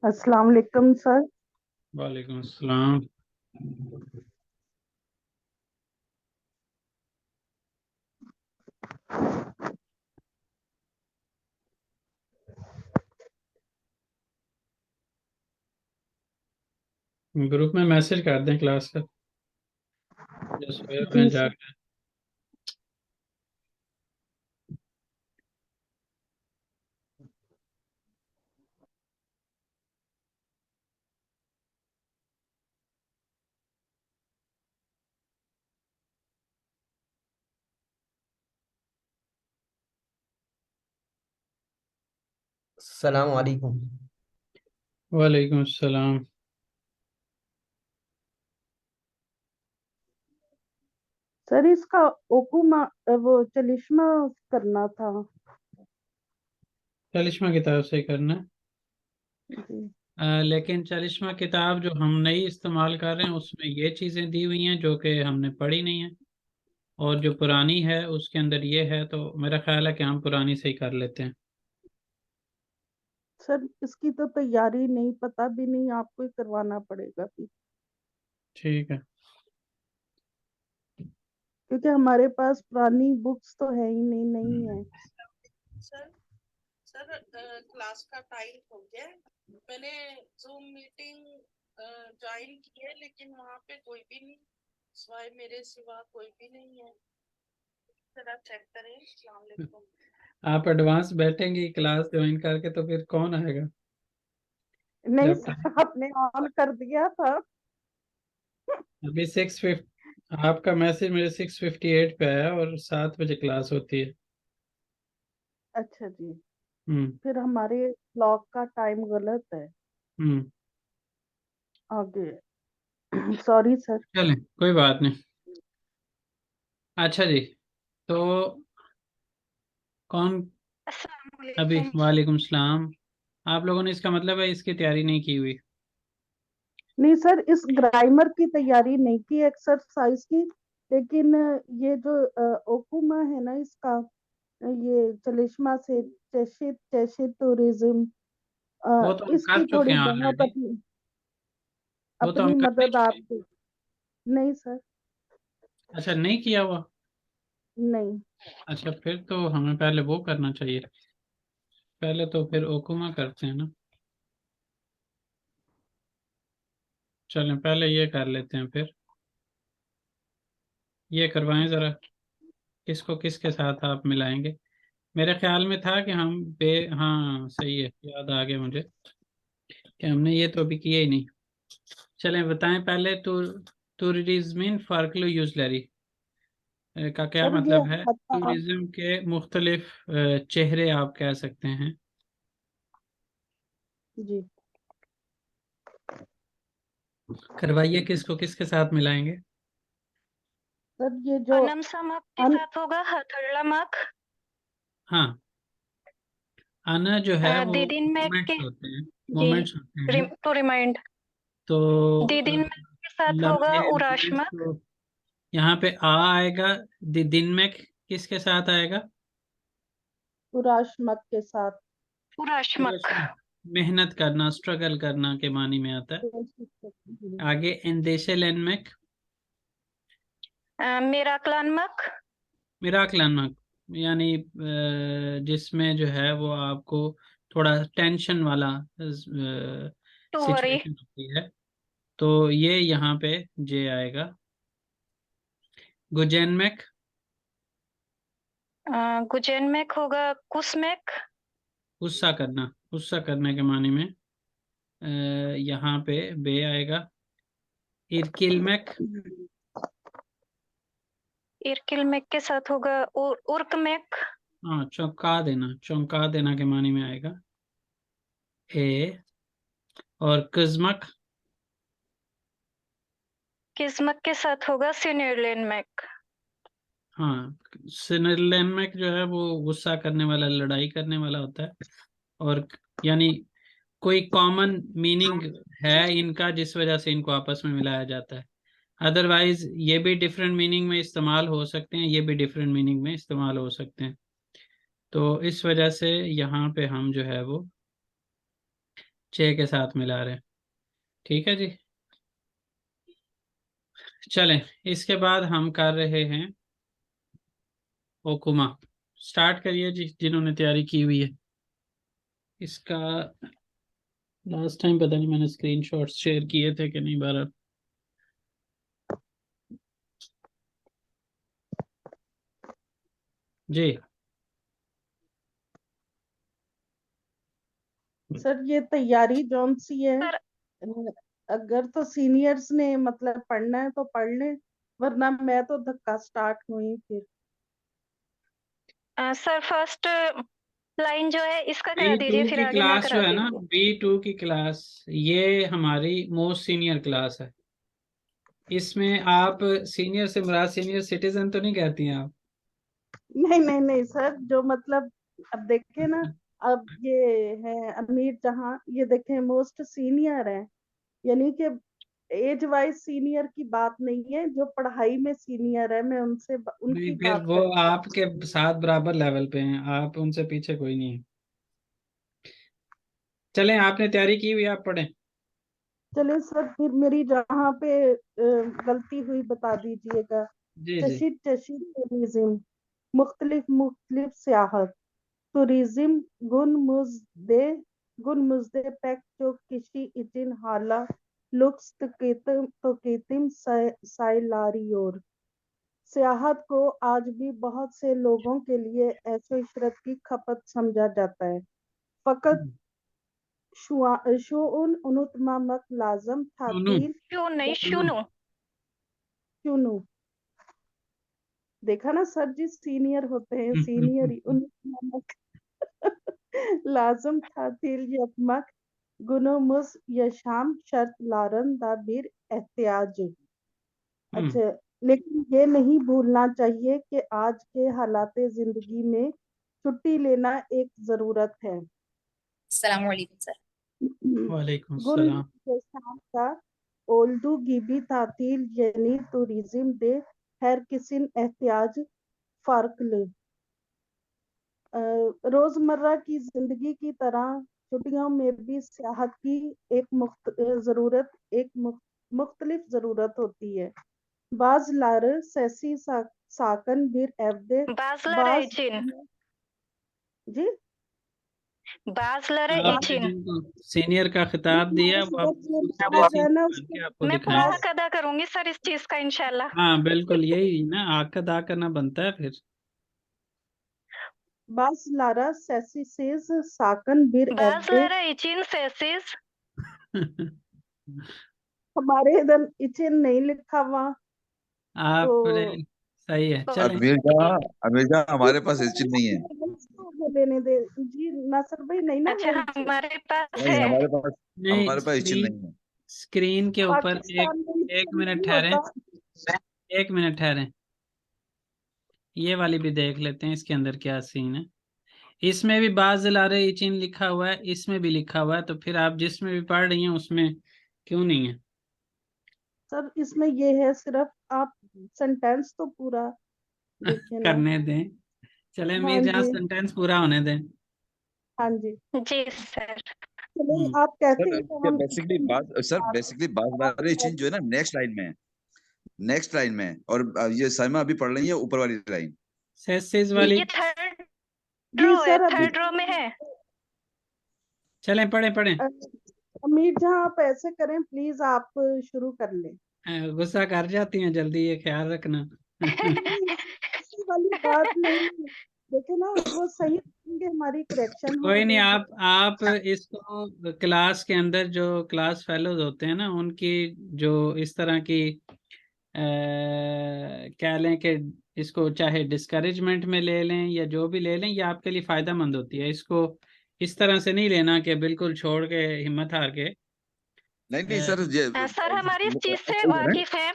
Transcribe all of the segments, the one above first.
अस्सलाम वालेकुम सर। वालेकुम अस्सलाम। ग्रुप में मैसेज कर दें क्लास का, जो सोए हुए जी हैं सर। जाके। अस्सलाम वालेकुम। वालेकुम अस्सलाम। सर इसका ओकुमा वो चलिश्मा करना था। चलिश्मा किताब से करना है। जी लेकिन चलिश्मा किताब जो हम नई इस्तेमाल कर रहे हैं उसमें ये चीज़ें दी हुई हैं जो कि हमने पढ़ी नहीं है, और जो पुरानी है उसके अंदर ये है, तो मेरा ख्याल है कि हम पुरानी से ही कर लेते हैं। सर इसकी तो तैयारी नहीं, पता भी नहीं, आपको ही करवाना पड़ेगा भी, ठीक है। क्योंकि हमारे पास पुरानी बुक्स तो है ही नहीं, नहीं है। सर सर क्लास का टाइम हो गया है। मैंने जूम मीटिंग ज्वाइन की है, लेकिन वहाँ पे कोई भी नहीं, सिवाय मेरे सिवा कोई भी नहीं है। जरा चेक करें। अस्सलाम वालेकुम। आप एडवांस बैठेंगी क्लास ज्वाइन करके तो फिर कौन आएगा नहीं जब टाइम। सर, आपने ऑन कर दिया था। अभी 6:50, आपका मैसेज मेरे 6:58 पे आया और 7 बजे क्लास होती है। अच्छा जी, हम्म। फिर हमारे क्लॉक का टाइम गलत है हम्म। आगे। Sorry sir. चलें, कोई बात नहीं। अच्छा जी, तो कौन अस्सलाम अभी। वालेकुम। वालेकुम सलाम। आप लोगों ने, इसका मतलब है इसकी तैयारी नहीं की हुई। नहीं सर, इस ग्रामर की तैयारी नहीं की, एक्सरसाइज की, लेकिन ये जो ओकुमा है ना इसका, ये चलिश्मा से चेशी टूरिज्म, वो तो हम इसकी कर चुके थोड़ी हैं बहुत ऑलरेडी। अपनी वो तो हम अपनी कर भी मदद चुके हैं। आपकी। नहीं सर। अच्छा, नहीं किया हुआ। नहीं अच्छा, फिर तो हमें पहले वो करना चाहिए। पहले तो फिर ओकुमा करते हैं ना। चलें, पहले ये कर लेते हैं, फिर ये करवाएं ज़रा। किसको किसके साथ आप मिलाएंगे। मेरे ख्याल में था कि हम हाँ सही है, याद आ गया मुझे कि हमने ये तो अभी किया ही नहीं। चलें बताएं पहले। टूरिज्म फार्कलू यूजलरी का क्या सर, ये मतलब है। हता। टूरिज्म के मुख्तलिफ चेहरे आप कह सकते हैं। जी करवाइए, किसको किसके साथ मिलाएंगे। सर, ये जो अनम समक के अन साथ होगा हथड़मक। हाँ, आना जो है वो दीदिन में के। मोमेंट्स होते हैं। जी। मोमेंट्स होते हैं। To remind. तो दीदिन में के साथ होगा लम्हे मोमेंट्स, उराशमक। तो यहाँ पे आ आएगा। दिन में किसके साथ आएगा। पुराशमक के साथ। उराशमक। मेहनत करना, स्ट्रगल करना के मानी में आता है। आगे इंदेशे लेनमेक। मेराकलानमक। मिराकलानमक, यानी जिसमें जो है वो आपको थोड़ा टेंशन वाला टू वरी। सिचुएशन होती है, तो ये यहाँ पे जे आएगा। गुजैनमेक। गुजेनमेक होगा कुसमेक। गुस्सा करना, गुस्सा करने के मानी में अ, यहाँ पे बे आएगा। इरकिलमेक। इरकिलमेक के साथ होगा उर्कमेक। हाँ, चौंका देना, चौंका देना के मानी में आएगा ए। और कजमक। किस्मत के साथ होगा सिनेरलेनमेक। हाँ, सिनरलैंड में जो है वो गुस्सा करने वाला, लड़ाई करने वाला होता है। और यानी कोई कॉमन मीनिंग है इनका जिस वजह से इनको आपस में मिलाया जाता है। अदरवाइज ये भी डिफरेंट मीनिंग में इस्तेमाल हो सकते हैं, ये भी डिफरेंट मीनिंग में इस्तेमाल हो सकते हैं। तो इस वजह से यहाँ पे हम जो है वो चे के साथ मिला रहे हैं। ठीक है जी। चलें, इसके बाद हम कर रहे हैं ओकुमा। स्टार्ट करिए जी, जिन्होंने तैयारी की हुई है। इसका लास्ट टाइम पता नहीं मैंने स्क्रीनशॉट्स शेयर किए थे कि नहीं बार। जी सर ये तैयारी जौन सी है, सर अगर तो सीनियर्स ने मतलब पढ़ना है तो पढ़ ले, वरना मैं तो धक्का स्टार्ट हुई फिर। सर फर्स्ट लाइन जो है इसका करा B2 दीजिए, फिर की आगे मैं क्लास जो है कराती ना, हूँ। B2 की क्लास, ये हमारी मोस्ट सीनियर क्लास है। इसमें आप सीनियर से मुराद सीनियर सिटीजन तो नहीं कहती हैं आप? नहीं नहीं नहीं सर, जो मतलब अब देखे ना, अब ये है अमीर जहां, ये देखे मोस्ट सीनियर है, यानी कि एज वाइज सीनियर की बात नहीं है, जो पढ़ाई में सीनियर है मैं उनसे नहीं, उनकी फिर बात वो करती हूँ। आपके साथ बराबर लेवल पे हैं, आप उनसे पीछे कोई नहीं है। चलें, आपने तैयारी की हुई है, आप पढ़ें। चलिए सर, फिर मेरी जहाँ पे गलती हुई बता दीजिएगा। जी जी। चशित चशित टूरिज्म, मुख्तलिफ मुख्तलिफ सियाहत, टूरिज्म गुन मुजदे पैक जो किसी इचिन हाला लुक्स तकीतिम साइलारियोर। सियाहत को आज भी बहुत से लोगों के लिए ऐशो इशरत की खपत समझा जाता है। फकत शुउन उनुतमामक लाजम सुनो तातील क्यों नहीं, सुनो। सुनो। चुनू। देखा ना सर जी, सीनियर होते हैं सीनियर ही उनुतमामक लाजम तातील यकमक गुनोमुस यशाम शर्त लारन दा बीर एहतियाज। अच्छा, लेकिन ये नहीं भूलना चाहिए कि आज के हालात जिंदगी में छुट्टी लेना एक जरूरत है। अस्सलाम वालेकुम सर। वालेकुम गुल सलाम। शाम का ओल्डू गिबी तातील यानी टूरिज्म दे हर किसिन एहतियाज फार्कले। रोजमर्रा की जिंदगी की तरह छुट्टियों में भी सियाहत की एक मुख्तलिफ जरूरत होती है। बाज लार सैसी साकन बिर एवदे बाजलर बाज इचिन, जी बाजलर आपने इचिन। जिनको सीनियर का खिताब दिया वो आप दूसरे जो है ना सीनियर बन उसको के आपको मैं पूरा दिखाएंगे। हक अदा करूंगी सर इस चीज का, इंशाल्लाह। हाँ बिल्कुल, यही ना, हक अदा करना बनता है फिर। बाज लारा सैसी सेज साकन बिर एवदे। बाजलर इचिन सेसिस। हमारे इधर इचिन नहीं लिखा हुआ आपने तो सही है, चलें। ओके। अमीर जहाँ हमारे पास एचिन नहीं है। लेने दे जी, नासर भाई नहीं ना अच्छा, है इचिन। हमारे पास नहीं, है। नहीं, हमारे पास एचिन स्क्रीन नहीं है। स्क्रीन के ऊपर एक पाकिस्तान में एक इचिन मिनट नहीं ठहरें, होता। एक मिनट ठहरें। ये वाली भी देख लेते हैं इसके अंदर क्या सीन है। इसमें भी बाज लारे इचिन लिखा हुआ है, इसमें भी लिखा हुआ है, तो फिर आप जिसमें भी पढ़ रही हैं उसमें क्यों नहीं है? सर इसमें ये है, सिर्फ आप सेंटेंस तो पूरा देखिए ना। करने दें। चले हाँ मीर जहाँ जी, सेंटेंस पूरा होने दें। हाँ जी। जी सर। चलिए हम्म। आप कहते सर हैं तो क्या हम बेसिकली बात वाले एचिन जो है ना नेक्स्ट लाइन में है। और ये साइमा अभी पढ़ रही है ऊपर वाली लाइन। सेसिस वाली। ये थर्ड जी रो है, सर अभी थर्ड रो में है। चलें, पढ़ें पढ़ें। अमीर जहाँ आप ऐसे करें, प्लीज आप शुरू कर लें। गुस्सा कर जाती हैं जल्दी, ये ख्याल रखना। नहीं, ऐसी वाली बात नहीं है। देखे ना, वो सही करेंगे, हमारी करेक्शन हो कोई नहीं, जाएगी। आप इसको क्लास के अंदर जो क्लास फेलोज होते हैं ना, उनकी जो इस तरह की क्या लें कि इसको चाहे डिस्करेजमेंट में ले लें या जो भी ले लें, ये आपके लिए फायदा मंद होती है। इसको इस तरह से नहीं लेना कि बिल्कुल छोड़ के हिम्मत हार के। नहीं नहीं सर, ये सर हमारी इस चीज से सही है ना? वाकिफ है।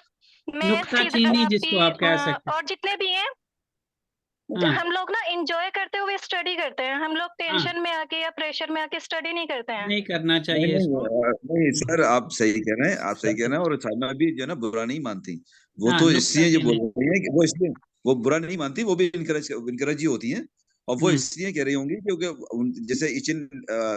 मैं इस नुक्ता चीज पे चीनी जिसको आपकी आप कह सकते हैं। और जितने भी हैं हाँ हम लोग ना एंजॉय करते हुए स्टडी करते हैं, हम लोग हाँ टेंशन में आके या प्रेशर में आके स्टडी नहीं करते हैं। नहीं करना नहीं चाहिए नहीं इसको। नहीं सर, आप सही कह रहे हैं, आप सही कह रहे हैं। और साइमा भी जो है ना बुरा नहीं मानती। वो हाँ तो इसलिए जो बोल नुक्ताचीनी। रही है कि वो इसलिए वो बुरा नहीं मानती, वो भी इनकरेज ही होती हैं। और वो हम्म इसलिए कह रही होंगी क्योंकि जैसे इचिन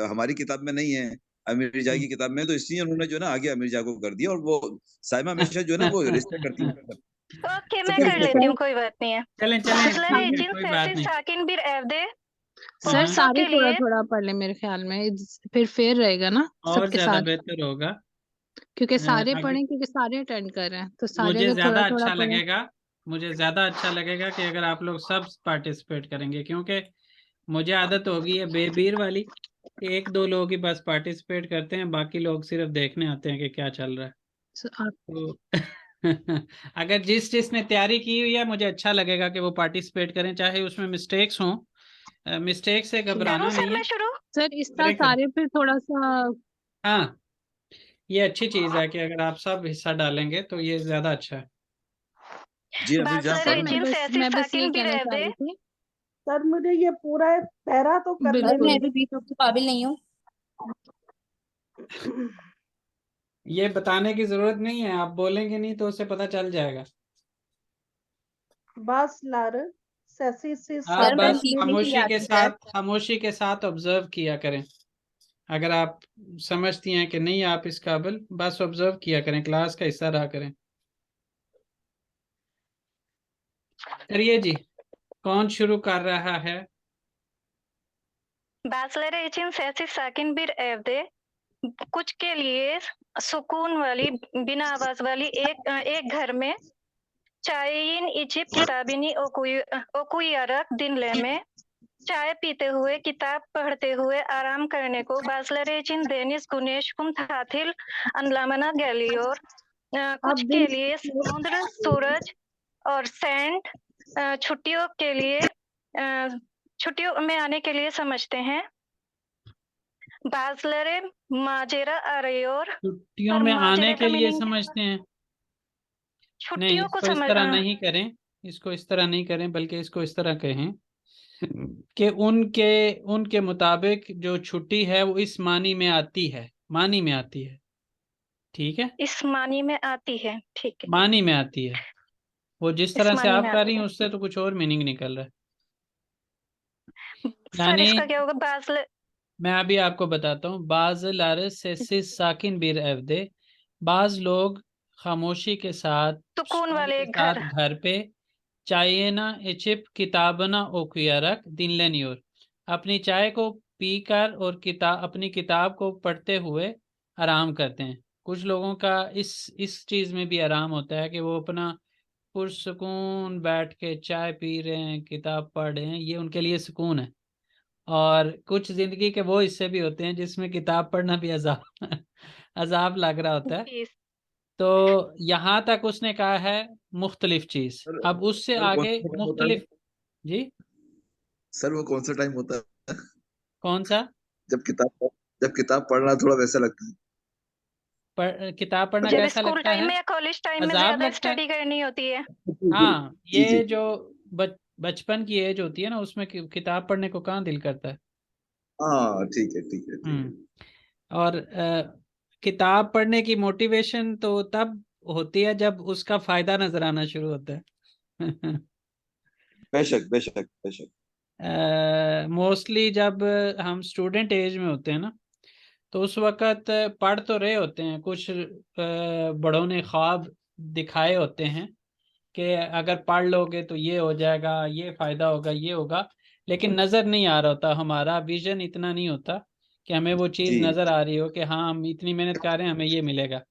हमारी किताब में नहीं है, अमीर जा की किताब में, तो इसलिए उन्होंने जो है ना आगे अमीर जा को कर दिया। और वो साइमा हमेशा जो है ना वो रिस्पेक्ट करती है। ओके, मैं ठीक कर है लेती सर। हूँ, कोई बात नहीं है। चलें चलें, बाजलर ठीक है, एचिन कोई बात सेसिस नहीं। साकिन बिर एवदे सर हाँ औरतों सारे के थोड़ा लिए थोड़ा पढ़ ले मेरे ख्याल में, फिर फेयर रहेगा ना और सबके ज्यादा साथ, बेहतर होगा। क्योंकि सारे आगे पढ़ें, क्योंकि सारे अटेंड कर रहे हैं, तो सारे मुझे अगर थोड़ा ज्यादा थोड़ा अच्छा पढ़ें। लगेगा, मुझे ज्यादा अच्छा लगेगा कि अगर आप लोग सब पार्टिसिपेट करेंगे, क्योंकि मुझे आदत होगी है बेबीर वाली कि एक दो लोग ही बस पार्टिसिपेट करते हैं, बाकी लोग सिर्फ देखने आते हैं कि क्या चल रहा है। So, आप तो अगर जिसने तैयारी की हुई है, मुझे अच्छा लगेगा कि वो पार्टिसिपेट करें, चाहे उसमें मिस्टेक्स हों। मिस्टेक से करूँ घबराना सर नहीं है। मैं शुरू? सर इस तरह करें करें। सारे फिर थोड़ा सा हाँ, ये अच्छी चीज है कि अगर आप सब हिस्सा डालेंगे तो ये ज्यादा अच्छा है। जी अमीर जान बाजलर सर पढ़ लें। एचिन सेसिस मैं बस ये साकिन बिर कहना चाह एवदे रही थी। सर मुझे ये पूरा पैरा तो करना सर बिल्कुल मैं भी बीट के काबिल नहीं हूँ। है। ये बताने की जरूरत नहीं है, आप बोलेंगे नहीं तो उसे पता चल जाएगा। बासलार सेसिस आप सर मैं बस साकिन सीखने बिर के लिए आती हूँ सर। खामोशी के साथ ऑब्जर्व किया करें। अगर आप समझती हैं कि नहीं आप इस काबिल, बस ऑब्जर्व किया करें, क्लास का हिस्सा रहा करें। करिए जी, कौन शुरू कर रहा है? बाजलर एचिन सेसिस साकिन बिर एवदे कुछ के लिए सुकून वाली बिना आवाज वाली एक घर में चायइन इजिप्ट किताबिनी ओकुयारक दिन ले में चाय पीते हुए किताब पढ़ते हुए आराम करने को बासलरेचिन देनिस गुनेश कुम थाथिल अनलामना गैलियोर कुछ अब के दिन लिए समुद्र, सूरज और सैंड छुट्टियों के लिए छुट्टियों में आने के लिए समझते हैं। बासलरे माजेरा अरेयोर छुट्टियों और में आने माजेरा के का लिए मीनिंग समझते हैं? नहीं, छुट्टियों को इसको इस तरह नहीं करें, इसको इस तरह नहीं करें, बल्कि इसको इस तरह कहें कि उनके उनके मुताबिक जो छुट्टी है वो इस मानी में आती है, मानी में आती है। ठीक है, इस मानी में आती है। ठीक है, मानी में आती है। वो जिस इस तरह से मानी आप में कर आती रही हैं है। उससे तो कुछ और मीनिंग निकल रहा है। सर यानी इसका क्या होगा? बासल मैं अभी आपको बताता हूँ। बाज लारस सेसिस साकिन बिर एवदे, बाज लोग खामोशी के साथ, सुकून सुकून वाले के एक साथ घर। घर पे चायना एचिप किताबना ओकुयारक दिनलेनियोर, अपनी चाय को पीकर और अपनी किताब को पढ़ते हुए आराम करते हैं। कुछ लोगों का इस चीज में भी आराम होता है कि वो अपना पुरसुकून बैठ के चाय पी रहे हैं, किताब पढ़ रहे हैं, ये उनके लिए सुकून है। और कुछ जिंदगी के वो हिस्से भी होते हैं जिसमें किताब पढ़ना भी अजाब अजाब लग रहा होता है। जी तो यहाँ तक उसने कहा है मुख्तलिफ चीज, सर अब उससे सर कौन आगे सा टाइम होता है? मुख्तलिफ। जी, सर वो कौन सा टाइम होता है कौन सा? जब किताब पढ़ना थोड़ा वैसा लगता है? किताब पढ़ना जब कैसा स्कूल लगता टाइम है? में या कॉलेज टाइम में अजाब ज्यादा लगता है। स्टडी करनी होती है। जी जी हाँ, जी जी। ये जो बचपन की एज होती है ना, उसमें किताब पढ़ने को कहाँ दिल करता है। हाँ ठीक है ठीक है ठीक है। और किताब पढ़ने की मोटिवेशन तो तब होती है जब उसका फायदा नजर आना शुरू होता है। बेशक बेशक बेशक। मोस्टली जब हम स्टूडेंट एज में होते हैं ना, तो उस वक़्त पढ़ तो रहे होते हैं, कुछ बड़ों ने ख्वाब दिखाए होते हैं कि अगर पढ़ लोगे तो ये हो जाएगा, ये फायदा होगा, ये होगा, लेकिन नज़र नहीं आ रहा होता, हमारा विजन इतना नहीं होता कि हमें वो चीज़ जी नज़र आ रही हो कि हाँ हम इतनी मेहनत कर रहे हैं, हमें ये मिलेगा।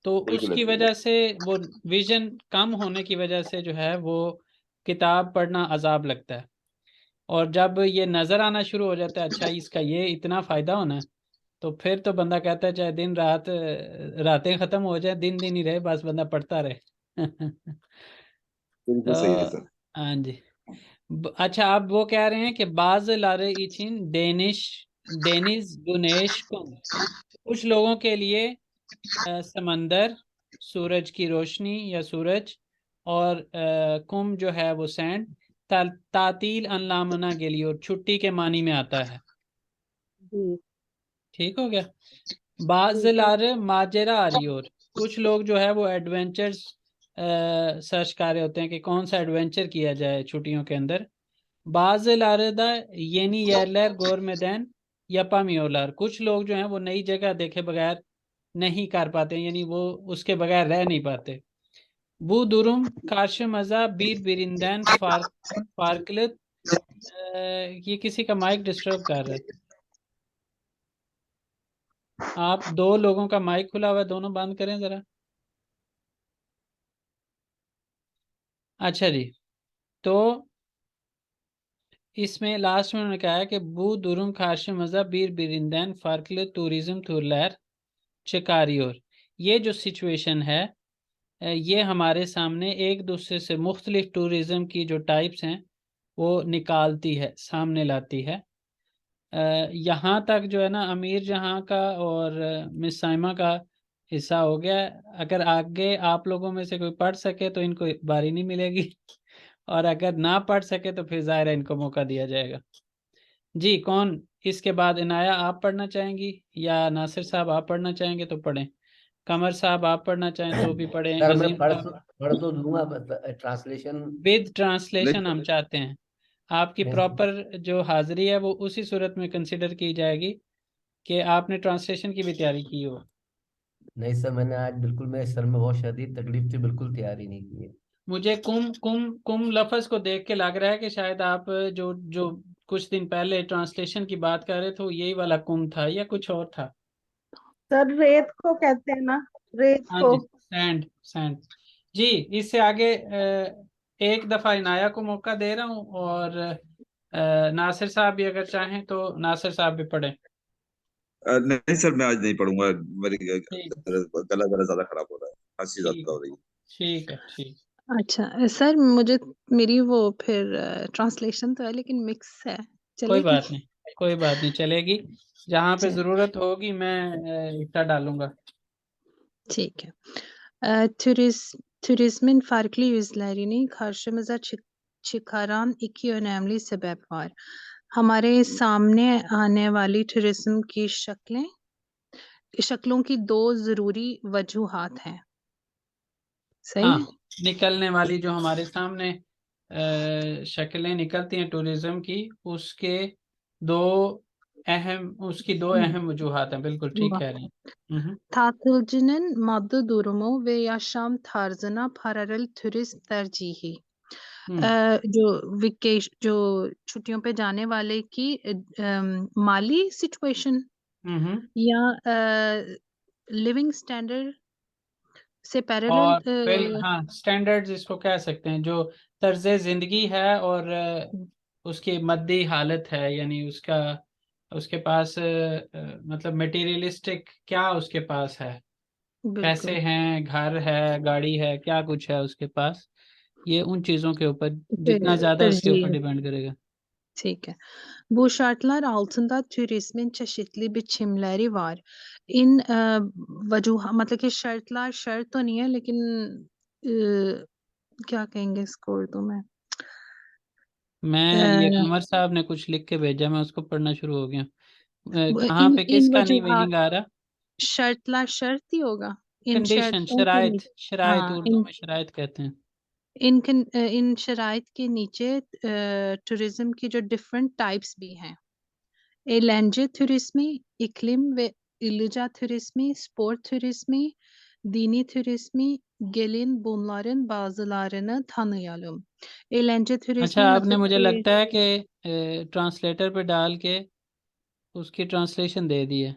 तो बिल्कुल उसकी बिल्कुल। वजह से, वो विजन कम होने की वजह से जो है वो किताब पढ़ना अजाब लगता है। और जब ये नज़र आना शुरू हो जाता है, अच्छा इसका ये इतना फ़ायदा होना है, तो फिर तो बंदा कहता है चाहे दिन रात रातें ख़त्म हो जाए, दिन दिन ही रहे, बस बंदा पढ़ता रहे। बिल्कुल सही है तो सर। हाँ जी। अच्छा, आप वो कह रहे हैं कि बाज लारे इचिन डेनिस गुनेश कुम, कुछ लोगों के लिए समंदर, सूरज की रोशनी या सूरज, और कुम जो है वो सैंड, तातील अनलामना के लिए और छुट्टी के मानी में आता है। जी ठीक हो गया। बाज़लार माजरा आ रही, और कुछ लोग जो है वो एडवेंचर्स सर्च कर रहे होते हैं कि कौन सा एडवेंचर किया जाए छुट्टियों के अंदर। बाज़लारदा येनी yerler görmeden yapamıyorlar। कुछ लोग जो हैं वो नई जगह देखे बगैर नहीं कर पाते, यानी वो उसके बगैर रह नहीं पाते। Bu durum karşımıza birbirinden farklı ये किसी का माइक डिस्टर्ब कर रहा है। आप दो लोगों का माइक खुला हुआ है, दोनों बंद करें जरा। अच्छा जी, तो इसमें लास्ट में उन्होंने कहा है कि bu durum karşımıza birbirinden farklı turizm turlar çıkarıyor। ये जो सिचुएशन है ये हमारे सामने एक दूसरे से मुख्तलिफ टूरिज़म की जो टाइप्स हैं वो निकालती है, सामने लाती है। यहाँ तक जो है ना अमीर जहाँ का और मिस साइमा का हिस्सा हो गया। अगर आगे आप लोगों में से कोई पढ़ सके तो इनको बारी नहीं मिलेगी, और अगर ना पढ़ सके तो फिर ज़ाहिर है इनको मौका दिया जाएगा। जी, कौन इसके बाद? इनाया आप पढ़ना चाहेंगी या नासिर साहब आप पढ़ना चाहेंगे तो पढ़ें। कमर साहब आप पढ़ना चाहें तो भी पढ़ें। सर मैं अजीम साहब पढ़ तो दूंगा, ट्रांसलेशन विद ट्रांसलेशन हम नहीं, चाहते हैं। आपकी प्रॉपर जो हाजिरी है वो उसी सूरत में कंसिडर की जाएगी कि आपने ट्रांसलेशन की भी तैयारी की हो। नहीं सर, मैंने आज बिल्कुल, मेरे सर में बहुत शदीद तकलीफ थी, बिल्कुल तैयारी नहीं की है। मुझे कुम कुम कुम लफ्ज़ को देख के लग रहा है कि शायद आप जो जो कुछ दिन पहले ट्रांसलेशन की बात कर रहे थे वो यही वाला कुम था या कुछ और था। सर रेत को कहते हैं ना, रेत हाँ को। जी, सैंड सैंड। जी, इससे आगे एक दफ़ा इनाया को मौका दे रहा हूँ, और नासिर साहब भी अगर चाहें तो नासिर साहब भी पढ़ें। नहीं सर, मैं आज नहीं पढ़ूंगा। मेरी ठीक गला गला ज्यादा खराब हो रहा है, खांसी ठीक ज्यादा हो रही है। ठीक है, ठीक। अच्छा सर, मुझे मेरी वो फिर ट्रांसलेशन तो है लेकिन मिक्स है, कोई चलेगी? बात नहीं, कोई बात नहीं, चलेगी। जहाँ पे चल ज़रूरत होगी मैं हिस्सा डालूंगा। ठीक है। Turizmin farklı yüzlerini karşımıza çıkaran iki önemli sebep var. हमारे सामने आने वाली टूरिज्म की शक्लों की दो जरूरी वजूहात हैं। सही हाँ, है? निकलने वाली जो हमारे सामने शक्लें निकलती हैं टूरिज्म की, उसके उसकी दो अहम वजूहात हैं। बिल्कुल ठीक कह रही हैं। Tatilcinin maddi durumu ve yaşam tarzına paralel turizm tercihi। जो छुट्टियों पे जाने वाले की माली सिचुएशन या लिविंग स्टैंडर्ड से पैरेलल। और हाँ, स्टैंडर्ड्स इसको कह सकते हैं, जो तर्ज जिंदगी है और उसकी मद्दी हालत है, यानी उसके पास मतलब मटेरियलिस्टिक क्या उसके पास है, पैसे बिल्कुल हैं, घर है, गाड़ी है, क्या कुछ है उसके पास। ये उन चीज़ों के ऊपर जितना ज़्यादा उसके ऊपर tercih। डिपेंड करेगा। ठीक है। Bu şartlar altında turizmin çeşitli biçimleri var. इन मतलब कि शर्तlar शर्त तो नहीं है, लेकिन क्या कहेंगे इसको उर्दू में? मैं ये कमर साहब ने कुछ लिख के भेजा, मैं उसको पढ़ना शुरू हो गया। कहाँ इन पे इन किसका नहीं वजूहात मीनिंग आ रहा? शर्तला शर्त ही होगा। इन कंडीशन, शर्तों के शराइत, नीचे, शराइत हाँ, उर्दू में शराइत कहते हैं। इन शराइत के नीचे टूरिज्म की जो डिफरेंट टाइप्स भी हैं: eğlence turizmi, iklim ve iltica turizmi, spor turizmi, dini turizmi, gelin bunların bazılarını tanıyalım. Eğlence अच्छा, turizmi आपने मतलब मुझे कि लगता है कि ट्रांसलेटर पे डाल के उसकी ट्रांसलेशन दे दी है।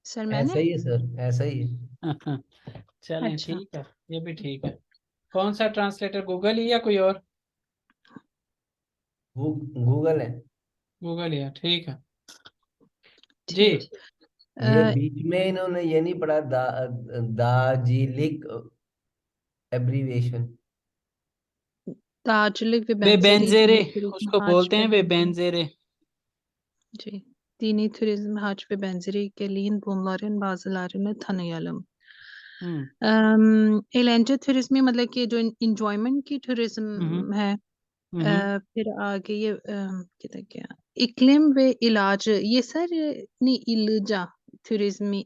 सर मैंने ऐसा ही है सर, ऐसा ही है। चलें, अच्छा ठीक है, ये भी ठीक है। कौन सा ट्रांसलेटर, गूगल ही या कोई और? गूगल है। गूगल ही है, ठीक है जी। ठीक। ये बीच में इन्होंने ये नहीं पढ़ा, दार्जिलिंग एब्रीविएशन। Dağcılık ve वे benzeri बेंजेरे dini turizm, उसको hac बोलते ve हैं, वे benzeri. बेंजेरे। जी, dini turizm, hac ve benzeri gelin bunların bazılarını tanıyalım. एलेंजे टूरिज्म मतलब कि जो इंजॉयमेंट की टूरिज्म है, फिर आगे ये किधर गया, इक्लिम व इलाज, ये सर नहीं, इलजा थुरिज्मी,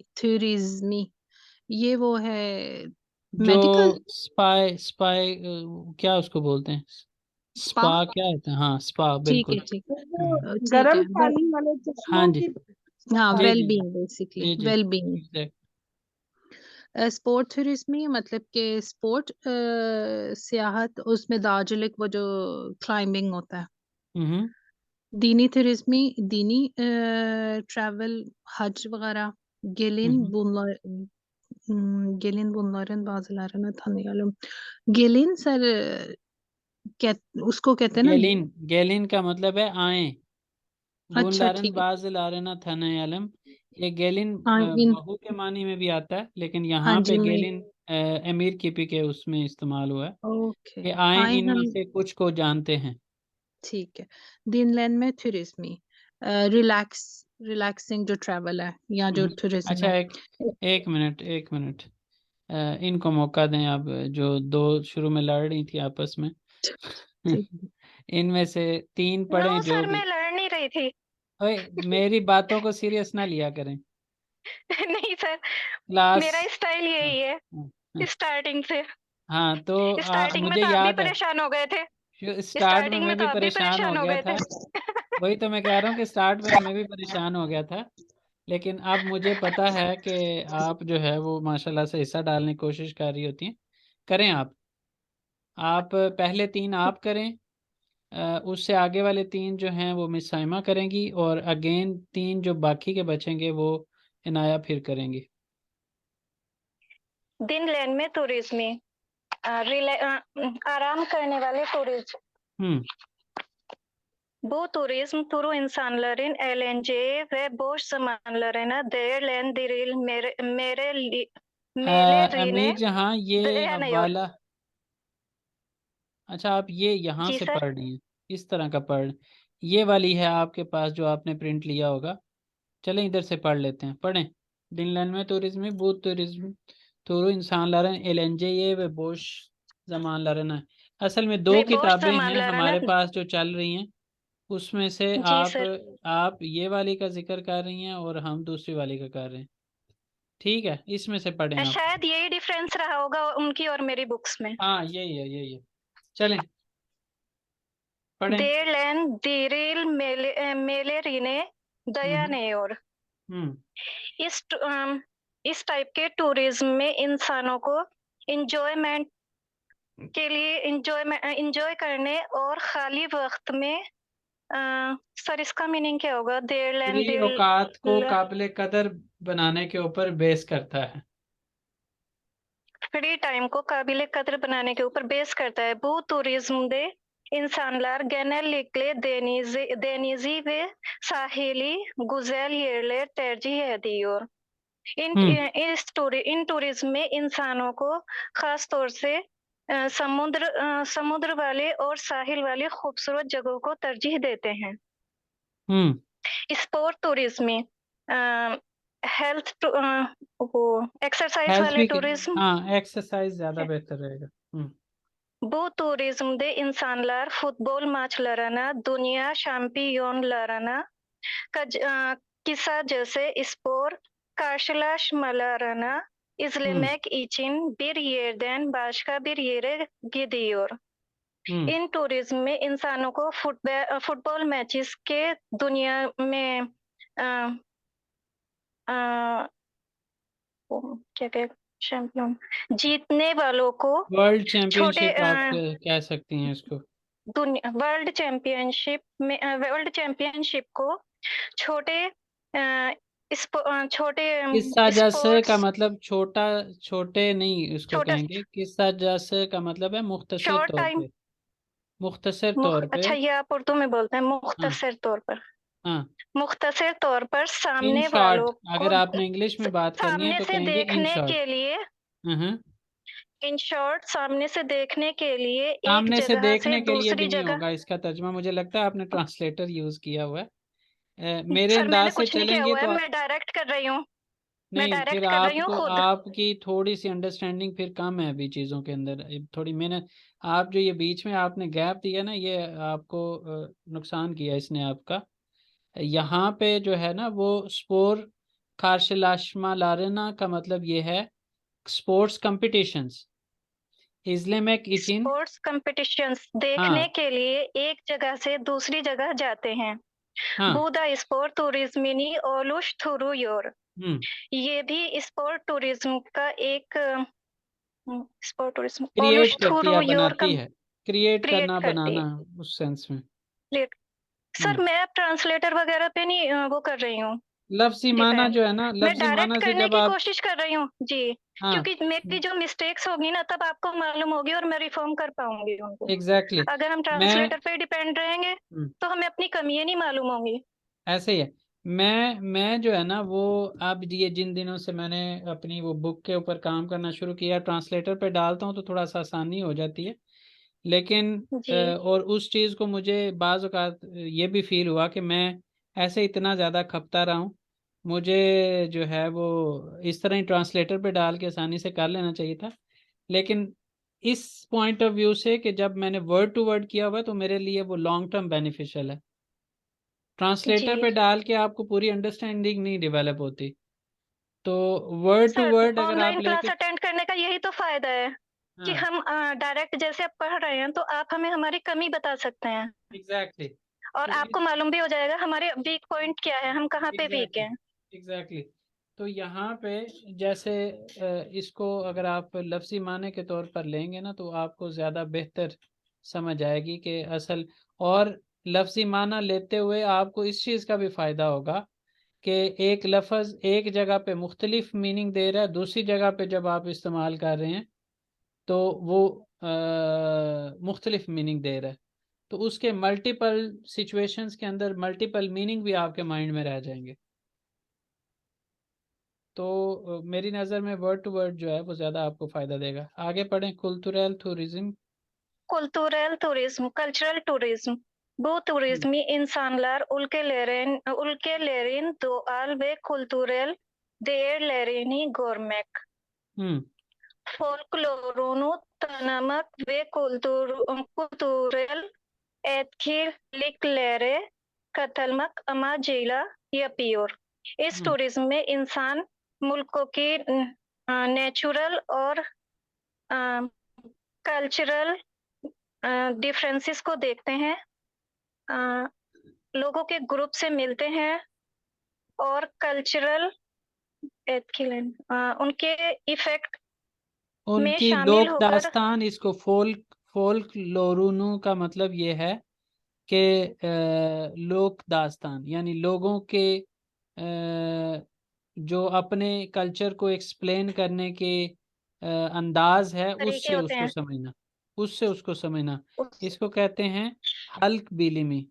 ये वो है जो मेडिकल स्पाई क्या उसको बोलते हैं, स्पा। स्पा क्या होता है, हाँ स्पा, ठीक है बिल्कुल। ठीक है ठीक गर्म है पानी वाले हाँ चश्मों जी, की हाँ, जी वेल जी बीइंग बेसिकली, जी जी well being. Exact. Sport tourism मतलब के स्पोर्ट सियाहत, उसमें दार्जिलिंग वो जो क्लाइंबिंग होता है। हम्म दीनी टूरिज्म, दीनी ट्रैवल, हज वगैरह। gelin हम्म। bunlar gelin bunların bazılarını tanıyalım. gelin sir उसको कहते हैं ना। गैलिन, गैलिन का मतलब है आए। अच्छा बुनलारन ठीक है। बाज लारना थनयलम, ये गैलिन हाँ इन बहू के मानी में भी आता है, लेकिन हाँ यहाँ जी पे मैं गैलिन अमीर किपी के उसमें इस्तेमाल हुआ है ओके कि आए आए इनमें हम से कुछ को जानते हैं। ठीक है। दिनलैंड में टूरिज्म, रिलैक्सिंग जो ट्रैवल है या जो टूरिज्म अच्छा, है। एक मिनट, एक मिनट, इनको मौका दें। अब जो दो शुरू में लड़ रही थी आपस में ठीक इनमें से तीन नो पढ़ें जो सर, भी। मैं लड़ नहीं रही थी। ओए, मेरी बातों को सीरियस ना लिया करें। नहीं सर, क्लास, मेरा स्टाइल हाँ यही है हाँ, स्टार्टिंग से। हाँ, तो स्टार्टिंग में मुझे तो आप भी याद है, परेशान हो गए थे। स्टार्ट में स्टार्टिंग में मैं तो भी आप भी परेशान हो परेशान हो गया गए था। थे। वही तो मैं कह रहा हूँ कि स्टार्ट में तो मैं भी परेशान हो गया था, लेकिन अब मुझे पता है कि आप जो है वो माशाल्लाह से हिस्सा डालने की कोशिश कर रही होती हैं। करें आप पहले तीन आप करें, उससे आगे वाले तीन जो हैं वो मिस साइमा करेंगी, और अगेन तीन जो बाकी के बचेंगे वो इनाया फिर करेंगी। दिनलैंड में टूरिज्म, आराम करने वाले टूरिज्म। हम्म Bu turizm turu insanların eğlence ve boş zamanlarına değerlendirilmelerine अमीर जहाँ ये dayanıyor। वाला, अच्छा आप ये यहाँ जी से सर। पढ़ रही हैं, इस तरह का पढ़, ये वाली है आपके पास जो आपने प्रिंट लिया होगा। चलें इधर से पढ़ लेते हैं, पढ़ें। दिनलैंड में टूरिज्म बूथ टूरिज्म तुरु इंसान लारन एलएनजे ये वे बोश जमान लारन है। असल में दो Ve boş किताबें हैं zamanlarına हमारे पास जो चल रही हैं, उसमें से जी सर। आप ये वाली का जिक्र कर रही हैं और हम दूसरी वाली का कर रहे हैं। ठीक है, इसमें से पढ़ें आप। शायद यही डिफरेंस रहा होगा उनकी और मेरी बुक्स में। हाँ यही है, यही है। चलें पढ़ें। Değerlen diril melerine dayanıyor। हम्म इस टाइप के टूरिज्म में इंसानों को इंजॉयमेंट के लिए इंजॉय करने और खाली वक्त में सर इसका मीनिंग क्या होगा? देर लैंड फ्री औकात को काबिल कदर बनाने के ऊपर बेस करता है। फ्री टाइम को काबिल कदर बनाने के ऊपर बेस करता है। Bu turizmde insanlar genellikle denizi ve sahili güzel yerler tercih ediyor। इन टूरिज्म में इंसानों को खास तौर से समुद्र वाले और साहिल वाले खूबसूरत जगहों को तरजीह देते हैं। स्पोर्ट टूरिज्म में हेल्थ वो एक्सरसाइज हेल्थ वाले भी, टूरिज्म। हाँ एक्सरसाइज ज्यादा बेहतर रहेगा। Bu turizmde insanlar futbol maçlarına, dünya şampiyonlarına, kısacası spor karşılaşmalarına izlemek için bir yerden başka bir yere gidiyor। इन टूरिज्म में इंसानों को फुटबॉल मैचेस के दुनिया में क्या क्या चैंपियन जीतने वालों को वर्ल्ड छोटे चैंपियनशिप आप कह सकती हैं इसको। वर्ल्ड चैंपियनशिप को छोटे छोटे किस्सा जैसे का स्पोर्ट्स मतलब छोटा, छोटे नहीं उसको छोटा कहेंगे, किस्सा जैसे का मतलब है मुख्तसर शॉर्ट तौर टाइम। पे, मुख्तसर तौर पे। अच्छा, ये आप उर्दू में बोलते हैं हाँ मुख्तसर तौर पर। हाँ, मुख्तसर तौर पर इन सामने शॉर्ट, वालों को अगर आपने इंग्लिश में बात करनी है सामने तो से कहेंगे इन देखने शॉर्ट। के लिए इन शॉर्ट सामने से देखने के लिए एक सामने से जगह से देखने के लिए भी दूसरी नहीं जगह। होगा इसका तर्जमा, मुझे लगता है आपने ट्रांसलेटर यूज किया हुआ है। मेरे सर मैंने अंदाज से कुछ नहीं किया चलेंगे हुआ है, तो मैं डायरेक्ट कर रही हूँ। मैं नहीं, फिर डायरेक्ट कर रही हूँ आपको खुद। आपकी थोड़ी सी अंडरस्टैंडिंग फिर कम है अभी चीज़ों के अंदर। थोड़ी मैंने आप जो ये बीच में आपने गैप दिया ना, ये आपको नुकसान किया इसने आपका। यहाँ पे जो है ना वो स्पोर karşılaşmalarına का मतलब ये है sports competitions. izlemek için sports competitions देखने हाँ के लिए एक जगह से दूसरी जगह जाते हैं। हाँ बुदा स्पोर्ट टूरिज्मिनी ओलुश थुरुयोर, ये भी स्पोर्ट टूरिज्म का एक स्पोर्ट टूरिज्म क्रिएट ओलुश करती है, थुरुयोर का बनाती है, क्रिएट क्रिएट करना, करती बनाना उस सेंस में। है। सर मैं अब ट्रांसलेटर वगैरह पे नहीं वो कर रही हूँ लफ्जी माना डिपेंड, जो है ना, मैं लफ्जी डायरेक्ट माना से करने जब की आप कोशिश कर रही हूँ जी। हाँ क्योंकि मेरी जो मिस्टेक्स होगी ना तब आपको मालूम होगी और मैं रिफॉर्म कर पाऊंगी उनको। एग्जैक्टली अगर हम मैं ट्रांसलेटर पे डिपेंड रहेंगे हम्म, तो हमें अपनी कमियां नहीं मालूम होंगी। ऐसे ही है। मैं जो है ना वो अब ये जिन दिनों से मैंने अपनी वो बुक के ऊपर काम करना शुरू किया, ट्रांसलेटर पे डालता हूँ तो थोड़ा सा आसानी हो जाती है। लेकिन जी और उस चीज़ को मुझे बाज़ औक़ात ये भी फील हुआ कि मैं ऐसे इतना ज़्यादा खपता रहा हूँ, मुझे जो है वो इस तरह ही ट्रांसलेटर पे डाल के आसानी से कर लेना चाहिए था। लेकिन इस पॉइंट ऑफ व्यू से कि जब मैंने वर्ड टू वर्ड किया हुआ है तो मेरे लिए वो लॉन्ग टर्म बेनिफिशियल है। ट्रांसलेटर जी पे डाल के आपको पूरी अंडरस्टैंडिंग नहीं डेवलप होती, तो वर्ड टू सर, वर्ड अगर आप ऑनलाइन क्लास लेके अटेंड करने का यही तो फायदा है कि हाँ हम डायरेक्ट जैसे आप पढ़ रहे हैं तो आप हमें हमारी कमी बता सकते हैं एग्जैक्टली और तो आपको मालूम भी हो जाएगा हमारे वीक पॉइंट क्या है, हम कहाँ पे वीक एग्जैक्टली हैं। एग्जैक्टली तो यहाँ पे जैसे इसको अगर आप लफ्ज़ी माने के तौर पर लेंगे ना तो आपको ज़्यादा बेहतर समझ आएगी कि असल, और लफ्ज़ी माना लेते हुए आपको इस चीज़ का भी फ़ायदा होगा कि एक लफ्ज़ एक जगह पे मुख्तलिफ मीनिंग दे रहा है, दूसरी जगह पे जब आप इस्तेमाल कर रहे हैं तो वो मुख्तलिफ मीनिंग दे रहा है, तो उसके मल्टीपल सिचुएशंस के अंदर मल्टीपल मीनिंग भी आपके माइंड में रह जाएंगे। तो मेरी नज़र में वर्ड टू वर्ड जो है वो ज़्यादा आपको फ़ायदा देगा। आगे पढ़ें। Cultural tourism. Kulturel turizm, cultural tourism. Bu turizmi insanlar ülkelerin doğal ve kültürel değerlerini görmek, हम्म folklorunu tanımak ve kültürel etkinliklere katılmak amacıyla yapıyor. इस हम्म टूरिज्म में इंसान मुल्कों की नेचुरल और कल्चरल डिफरेंसेस को देखते हैं, लोगों के ग्रुप से मिलते हैं और कल्चरल उनके इफेक्ट में उनकी शामिल लोक होकर दास्तान, इसको फोल्क लोरूनु का मतलब ये है कि लोक दास्तान यानी लोगों के जो अपने कल्चर को एक्सप्लेन करने के अंदाज है, तरीके उससे होते उसको हैं। समझना, उससे उसको समझना। उस इसको कहते हैं हल्क बिलिमी,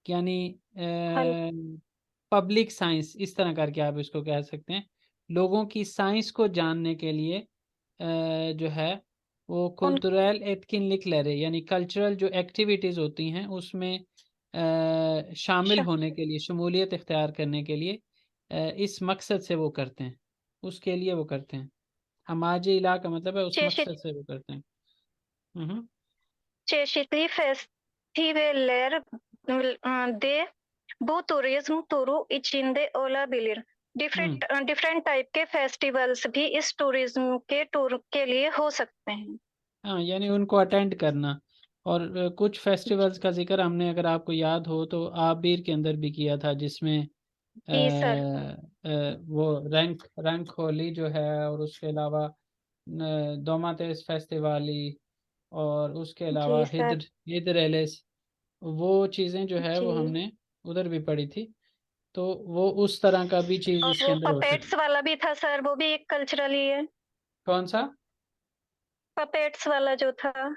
यानी हल पब्लिक साइंस, इस तरह करके आप इसको कह सकते हैं। लोगों की साइंस को जानने के लिए जो है वो उन कल्चरल एटकिनलिक्लरे यानी कल्चरल जो एक्टिविटीज़ होती हैं उसमें शामिल श- होने के लिए, शमूलियत इख्तियार करने के लिए इस मकसद से वो करते हैं, उसके लिए वो करते हैं। हमाजे इलाका मतलब है उस çeşit मकसद से वो करते हैं। हम्म çeşitli festivaller de bu turizm turu içinde olabilir। Different type के फेस्टिवल्स भी इस टूरिज्म के टूर के लिए हो सकते हैं। हाँ, यानी उनको अटेंड करना। और कुछ फेस्टिवल्स का जिक्र हमने, अगर आपको याद हो तो, आबिर के अंदर भी किया था, जिसमें जी सर। वो रैंक रैंक होली जो है, और उसके अलावा दोमातेस फेस्टिवाली, और उसके अलावा जी सर। हिद्र एलिस, वो चीज़ें जो है वो जी, हमने उधर भी पढ़ी थी। तो वो उस तरह का भी चीज़ और इसके वो अंदर हो सकती पपेट्स है। वाला भी था सर, वो भी एक कल्चरल ही है। कौन सा? पपेट्स वाला जो था।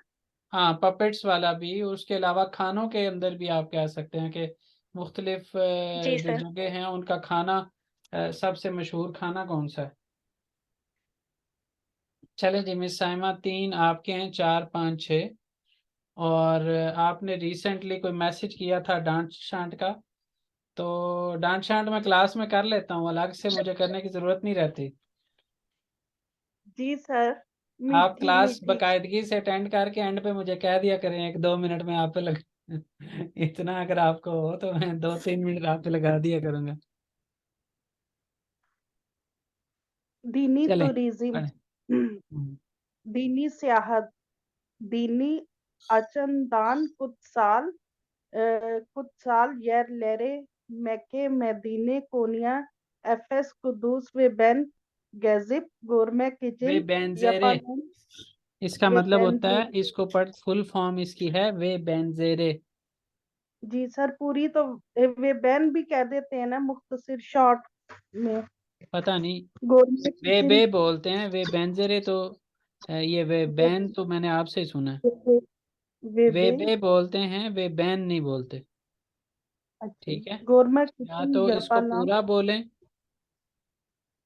हाँ, पपेट्स वाला भी। उसके अलावा खानों के अंदर भी आप कह सकते हैं कि मुख्तलिफ जी जो सर। जगह हैं उनका खाना, सबसे मशहूर खाना कौन सा है। चले जी मिस साइमा, 3 आपके हैं, 4 5 6। और आपने रिसेंटली कोई मैसेज किया था डांट शांट का, तो डांट शांट मैं क्लास में कर लेता हूँ, अलग से मुझे करने की जरूरत नहीं रहती। जी सर, आप मीठी क्लास मीठी। बकायदगी से अटेंड करके एंड पे मुझे कह दिया करें 1-2 मिनट में आप पे लग इतना अगर आपको हो तो मैं 2-3 मिनट आप पे लगा दिया करूंगा। दीनी चले टूरिज्म, हम्म, दीनी सियाहत, दीनी अचंदान कुछ साल यर लेरे मैके मदीने कोनिया एफएस कुदूस वे बेन गैजिप गोरमे वे किचन बेंजेरे, यापालन इसका वे मतलब होता है, बेंजेरे। इसको पढ़, फुल फॉर्म इसकी है वे बेंजेरे। जी सर, पूरी तो वे बैन भी कह देते हैं ना मुख्तसर शॉर्ट में। पता नहीं, गोरमे वे किचन बे बोलते हैं, वे बेंजेरे तो ये वे बैन तो मैंने आपसे ही सुना है। वे वे वे बे बे बोलते हैं, वे बैन नहीं बोलते। अच्छा, ठीक है, गोरमे या किचन तो इसको यापालन पूरा बोलें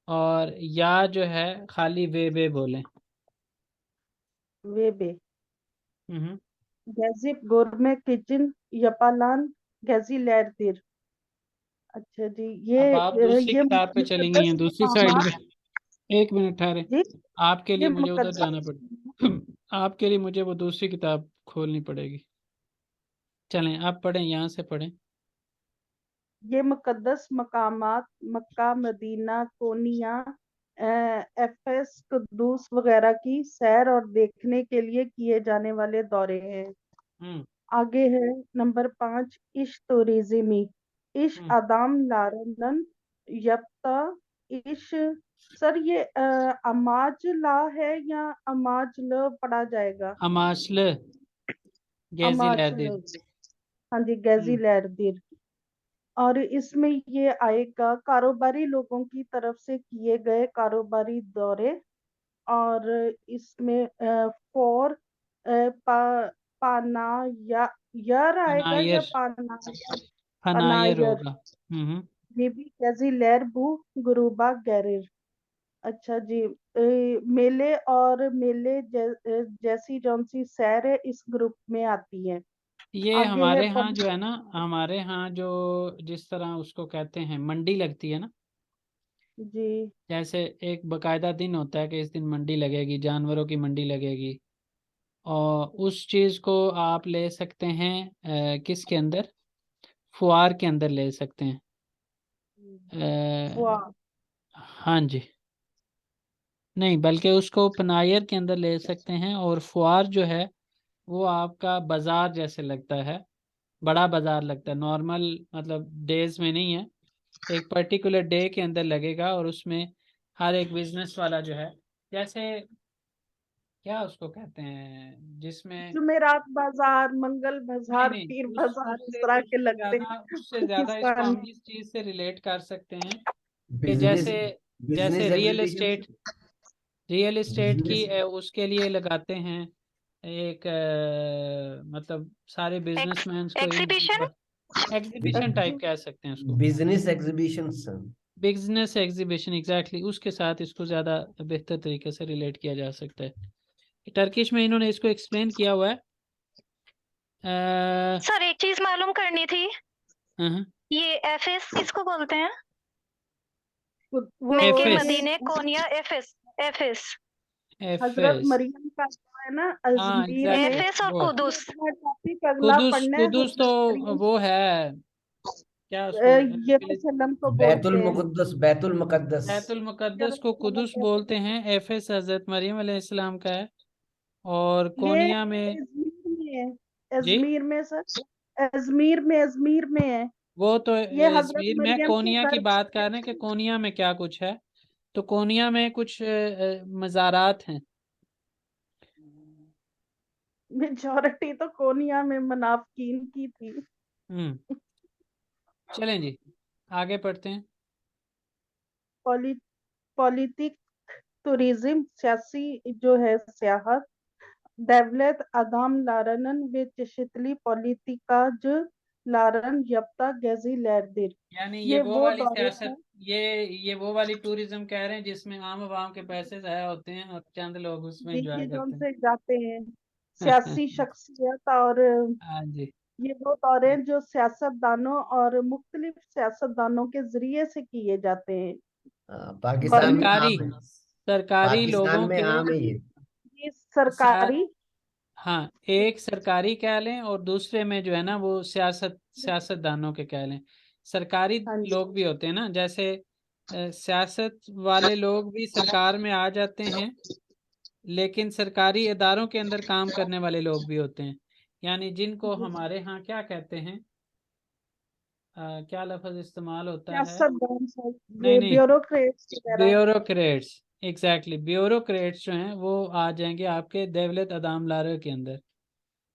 और या जो है खाली वे बे बोलें। वे बे हम्म। गैजिप गोरमे किचन यापालन गैजी लैरदिर। अच्छा जी, अब आप दूसरी ये किताब पे चलेंगी हैं, मुकद्दस दूसरी साइड मकामात। पे। 1 मिनट ठहरे, जी, आपके ये लिए मुझे उधर जाना मुकद्दस पड़े आपके लिए मुझे वो दूसरी किताब खोलनी पड़ेगी। चलें आप पढ़ें, यहाँ से पढ़ें। ये मुकद्दस मकामात मक्का मदीना कोनिया एफएस कुद्दूस वगैरह की सैर और देखने के लिए किए जाने वाले दौरे हैं। हम्म आगे है नंबर 5, इश टूरिज्मी, इश हम्म आदाम लारनन यप्ता इश। सर ये अमाज ला है या अमाज ल पढ़ा जाएगा? अमाशल गैजी अमाज ल, लैदिर। हाँ जी, गैजी हम्म लैरदिर। और इसमें ये आएगा कारोबारी लोगों की तरफ से किए गए कारोबारी दौरे। और इसमें फॉर पा, पाना या यर आएगा या फनायर, पाना? फनायर पनायर। होगा। बेबी कैजी लैर बू गुरुबा गैरिर। अच्छा जी, मेले और मेले जैसी जौन सी सैर है इस ग्रुप में आती है। ये आगे है हमारे यहाँ जो है ना, हमारे यहाँ जो जिस तरह उसको कहते हैं मंडी लगती है ना, जी जैसे एक बकायदा दिन होता है कि इस दिन मंडी लगेगी, जानवरों की मंडी लगेगी, और उस चीज को आप ले सकते हैं किसके अंदर, फुआर के अंदर ले सकते हैं। वाह। हाँ जी, नहीं बल्कि उसको पनायर के अंदर ले सकते हैं, और फुआर जो है वो आपका बाजार जैसे लगता है, बड़ा बाजार लगता है, नॉर्मल मतलब डेज में नहीं है, एक पर्टिकुलर डे के अंदर लगेगा, और उसमें हर एक बिजनेस वाला जो है, जैसे क्या उसको कहते हैं जिसमें, जुमेरात बाजार, मंगल नहीं बाजार, नहीं, पीर उस बाजार, इस उससे तरह के उससे लगते ज्यादा, हैं उससे ज्यादा इसको पाकिस्तान हम में। इस चीज से रिलेट कर सकते हैं कि बिजनेस जैसे जैसे बिजनेस एग्जीबिशन। रियल एस्टेट की बिजनेस उसके लिए लगाते हैं एक मतलब सारे बिजनेसमैन को एग्जीबिशन। एग्जीबिशन टाइप कह सकते हैं उसको, business exhibition. Business exhibition exactly, उसके साथ इसको ज़्यादा बेहतर तरीके से रिलेट किया जा सकता है। टर्किश में इन्होंने इसको एक्सप्लेन किया हुआ है। सर एक चीज मालूम करनी थी, हम्म, ये एफएस किसको बोलते हैं? वो मक्के एफएस, मदीने कोनिया एफएस। एफएस। हजरत एफएस, मरियम का जो है ना हाँ अजमेर में, एग्जैक्टली एफएस और वो कुदुस। टॉपिक अगला कुदुस, पढ़ना है कुदुस तो हजरत मरियम वो है, क्या उसको यरूशलेम को बैतुल बोलते हैं। मुकद्दस, बैतुल मुकद्दस। बैतुल मुकद्दस को कुदुस यरूशलेम बोलते हैं, एफएस हजरत मरियम अलैहिस्सलाम का है, और ये कोनिया में, अजमेर में है। जी अजमेर में सर, अजमेर में है। वो तो ये हजरत अजमेर में, मरियम के कोनिया की घर बात कर रहे हैं कि कोनिया में क्या कुछ है, तो कोनिया में कुछ मज़ारात हैं। मेजॉरिटी तो कोनिया में मुनाफिकीन की थी। हम्म चलें जी, आगे पढ़ते हैं। पॉली पॉलिटिक टूरिज्म, सियासी जो है सियाहत, devlet adam larının ve çeşitli politikacı ların yapta gezilerdir। यानी ये वो वो वाली दौरे सियासत, हैं ये वो वाली टूरिज्म कह रहे हैं जिसमें आम आवाम के पैसे ज़ाया होते हैं और चंद लोग उसमें जी, ये एंजॉय जो करते उनसे जाते हैं सियासी हैं। शख्सियत और हाँ जी, ये वो दौरे हैं जो सियासतदानों और मुख्तलिफ सियासतदानों के जरिए से किए जाते हैं। पाकिस्तान में सरकारी आम है। सरकारी पाकिस्तान लोगों में के आम है ये। ये सरकारी हाँ, एक सरकारी कह लें और दूसरे में जो है ना वो सियासतदानों के कह लें। सरकारी हाँ जी लोग भी होते हैं ना, जैसे सियासत वाले लोग भी सरकार में आ जाते हैं, लेकिन सरकारी इदारों के अंदर काम करने वाले लोग भी होते हैं, यानी जिनको हमारे यहाँ क्या कहते हैं, क्या लफ्ज इस्तेमाल होता है? सियासतदान सर, नहीं ये नहीं, ब्यूरोक्रेट्स वगैरह। ब्यूरोक्रेट्स, एग्जैक्टली, ब्यूरोक्रेट्स जो हैं वो आ जाएंगे आपके दौलत अदाम लारे के अंदर,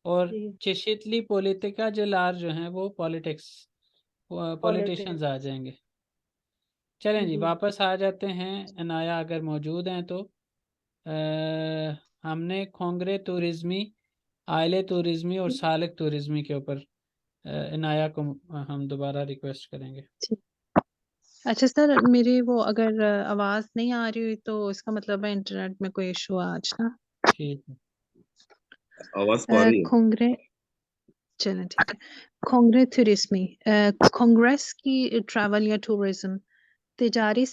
और जी चेशितली पॉलिटिका जो लार जो हैं वो पॉलिटिशियंस पॉलिटिक्स आ जाएंगे। चलें जी, जी वापस आ जाते हैं। अनाया अगर मौजूद हैं तो हमने खोंगरे टूरिज्मी, आइले टूरिज्मी और सालक टूरिज्मी के ऊपर इनाया को हम दोबारा रिक्वेस्ट करेंगे। अच्छा सर, मेरी वो अगर आवाज नहीं आ रही हुई तो इसका मतलब है इंटरनेट में कोई इशू है आज ना। ठीक है। आवाज तो आ रही है। कांग्रे चलें ठीक है। कांग्रे टूरिज्मी, कांग्रेस की ट्रैवल या tourism ticari,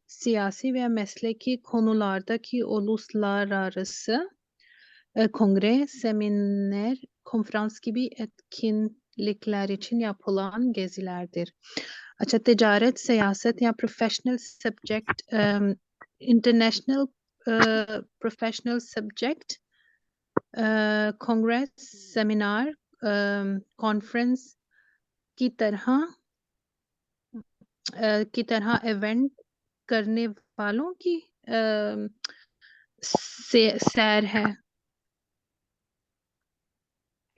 siyasi veya mesleki konulardaki uluslararası kongre, seminer, konferans gibi etkinlikler için yapılan gezilerdir. अच्छा, ticaret, siyaset या professional subject, international professional subject, congress, seminar, conference की तरह इवेंट करने वालों की सैर है।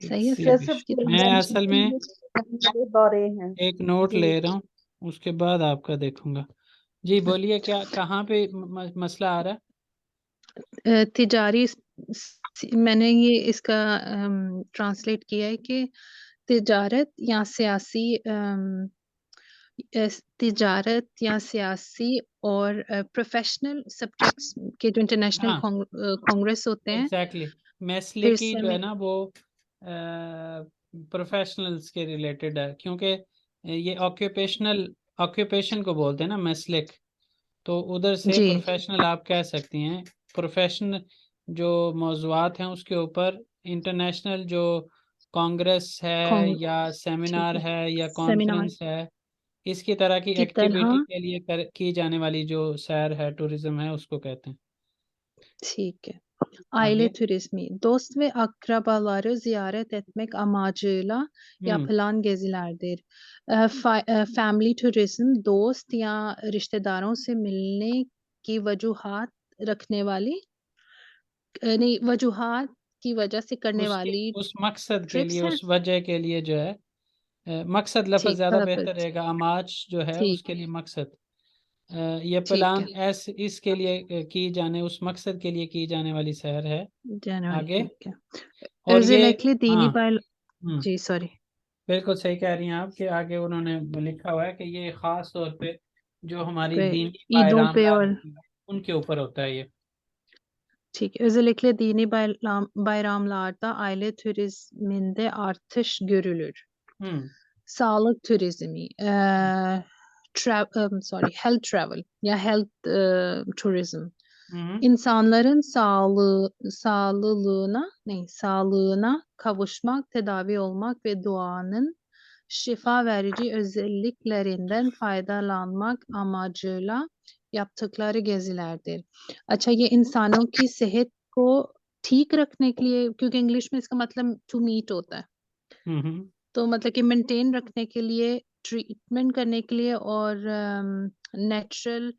सही है सर? जैसे कितना मैं समझ असल में ये दौरे हैं एक नोट जी। ले रहा हूँ, उसके बाद आपका देखूंगा। जी बोलिए, क्या कहाँ पे मसला आ रहा है? तिजारी मैंने ये इसका ट्रांसलेट किया है कि तिजारत या सियासी तिजारत या सियासी और प्रोफेशनल सब्जेक्ट्स के जो इंटरनेशनल हाँ कांग्रेस होते हैं, एग्जैक्टली, फिर मैसलेकी जो है सेमी ना वो प्रोफेशनल्स के रिलेटेड है, क्योंकि ये ऑक्यूपेशन को बोलते हैं ना मैसलिक, तो उधर से जी प्रोफेशनल आप कह सकती हैं। प्रोफेशनल जो मौज़ूआत हैं उसके ऊपर इंटरनेशनल जो कांग्रेस है कांग या ठीक सेमिनार है, है या सेमिनार कॉन्फ्रेंस है, इसकी तरह की की एक्टिविटी तरह के लिए की जाने वाली जो सैर है, टूरिज्म है, उसको कहते हैं। ठीक है। Aile आगे। turizmi, dost ve akrabaları ziyaret etmek amacıyla yapılan gezilerdir. Family tourism, दोस्त या रिश्तेदारों से मिलने की वजूहात रखने वाली नहीं, वजूहात की वजह से करने उसके वाली उस मकसद के लिए, ट्रिप्स हैं। उस वजह के लिए जो है, मकसद लफ्ज़ ठीक ज़्यादा बेहतर लफ्ज रहेगा, अमाज जो है ठीक उसके लिए मकसद। ये ठीक है प्लान इसके लिए की जाने, उस मकसद के लिए की जाने वाली सैर है। जनवरी आगे। ठीक है। और ये Özellikle dini हाँ, जी सॉरी बिल्कुल सही कह रही हैं आप कि आगे उन्होंने लिखा हुआ है कि ये ख़ास तौर पे जो हमारी दीनी ईदों पे बायरामदार और होती है उनके ऊपर होता है ये। ठीक. Özellikle dini bayramlarda aile turizminde artış görülür. हम्म Sağlık turizmi, health travel ya health tourism. हम्म İnsanların sağlığına kavuşmak, tedavi olmak ve doğanın şifa verici özelliklerinden faydalanmak amacıyla yaptıkları gezilerdir. अच्छा, ये इंसानों की सेहत को ठीक रखने के लिए, क्योंकि इंग्लिश में इसका मतलब टू मीट होता है, हम्म तो मतलब कि मेंटेन रखने के लिए, ट्रीटमेंट करने के लिए और नेचुरल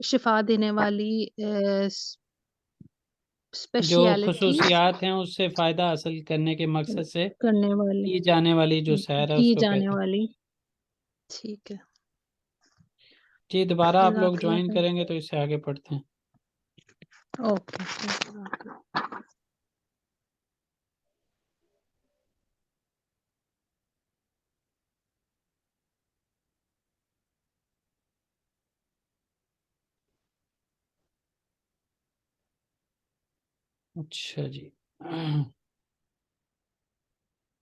शिफा देने वाली जो स्पेशलिटी खसूसियात हैं उससे फ़ायदा हासिल करने के मकसद से करने वाली की जाने वाली जो सैर है की उसको जाने कहते हैं। वाली ठीक है। जी दोबारा आप लोग जज़ाकल्लाह ज्वाइन खैर। करेंगे तो इससे आगे पढ़ते हैं। ओके। अच्छा जी।